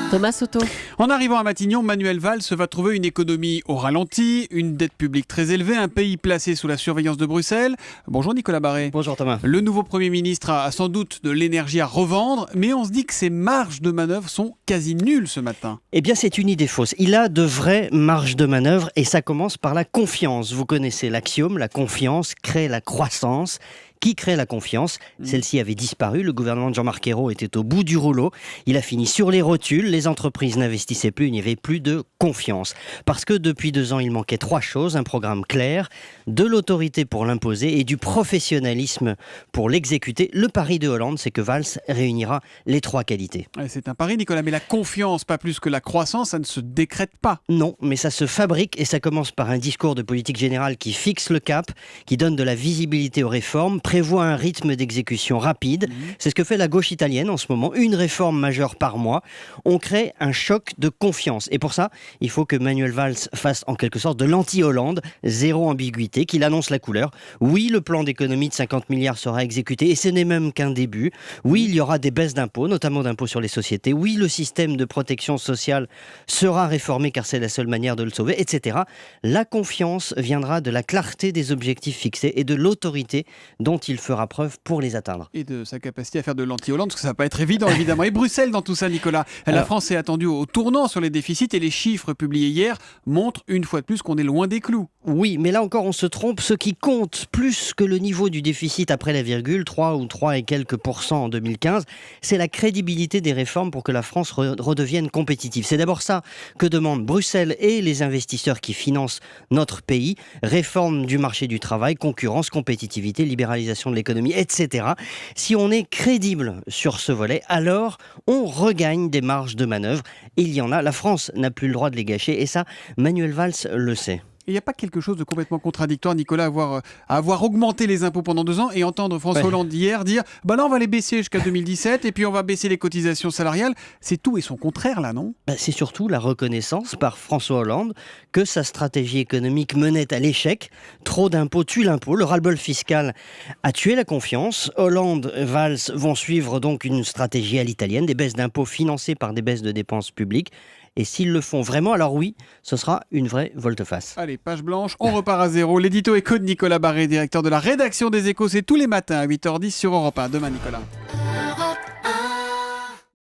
Thomas Soto. En arrivant à Matignon, Manuel Valls va trouver une économie au ralenti, une dette publique très élevée, un pays placé sous la surveillance de Bruxelles. Bonjour Nicolas Barré. Bonjour Thomas. Le nouveau Premier ministre a sans doute de l'énergie à revendre, mais on se dit que ses marges de manœuvre sont quasi nulles ce matin. Eh bien, c'est une idée fausse. Il a de vraies marges de manœuvre et ça commence par la confiance. Vous connaissez l'axiome, la confiance crée la croissance. Qui crée la confiance? Celle-ci avait disparu, le gouvernement de Jean-Marc Ayrault était au bout du rouleau, il a fini sur les rotules, les entreprises n'investissaient plus, il n'y avait plus de confiance. Parce que depuis 2 ans, il manquait 3 choses, un programme clair, de l'autorité pour l'imposer et du professionnalisme pour l'exécuter. Le pari de Hollande, c'est que Valls réunira les 3 qualités. Ouais, c'est un pari Nicolas, mais la confiance, pas plus que la croissance, ça ne se décrète pas. Non, mais ça se fabrique et ça commence par un discours de politique générale qui fixe le cap, qui donne de la visibilité aux réformes, prévoit un rythme d'exécution rapide. C'est ce que fait la gauche italienne en ce moment, une réforme majeure par mois. On crée un choc de confiance. Et pour ça, il faut que Manuel Valls fasse en quelque sorte de l'anti-Hollande, zéro ambiguïté, qu'il annonce la couleur. Oui, le plan d'économie de 50 milliards sera exécuté et ce n'est même qu'un début. Oui, il y aura des baisses d'impôts, notamment d'impôts sur les sociétés. Oui, le système de protection sociale sera réformé car c'est la seule manière de le sauver, etc. La confiance viendra de la clarté des objectifs fixés et de l'autorité dont il fera preuve pour les atteindre. Et de sa capacité à faire de l'anti-Hollande, parce que ça va pas être évident évidemment. Et Bruxelles dans tout ça Nicolas, la France est attendue au tournant sur les déficits et les chiffres publiés hier montrent une fois de plus qu'on est loin des clous. Oui, mais là encore on se trompe, ce qui compte plus que le niveau du déficit après la virgule, 3 ou 3 et quelques pourcents en 2015, c'est la crédibilité des réformes pour que la France redevienne compétitive. C'est d'abord ça que demandent Bruxelles et les investisseurs qui financent notre pays. Réforme du marché du travail, concurrence, compétitivité, libéralisation de l'économie, etc. Si on est crédible sur ce volet, alors on regagne des marges de manœuvre. Il y en a, la France n'a plus le droit de les gâcher et ça, Manuel Valls le sait. Il n'y a pas quelque chose de complètement contradictoire, Nicolas, à avoir augmenté les impôts pendant 2 ans et entendre François Hollande hier dire « bah là on va les baisser jusqu'à 2017 et puis on va baisser les cotisations salariales ». C'est tout et son contraire là, non ? C'est surtout la reconnaissance par François Hollande que sa stratégie économique menait à l'échec. Trop d'impôts tue l'impôt, le ras-le-bol fiscal a tué la confiance. Hollande, Valls vont suivre donc une stratégie à l'italienne, des baisses d'impôts financées par des baisses de dépenses publiques. Et s'ils le font vraiment, alors oui, ce sera une vraie volte-face. Allez, page blanche, on repart à zéro. L'édito éco de Nicolas Barré, directeur de la rédaction des Échos, c'est tous les matins à 8h10 sur Europe 1. Demain, Nicolas.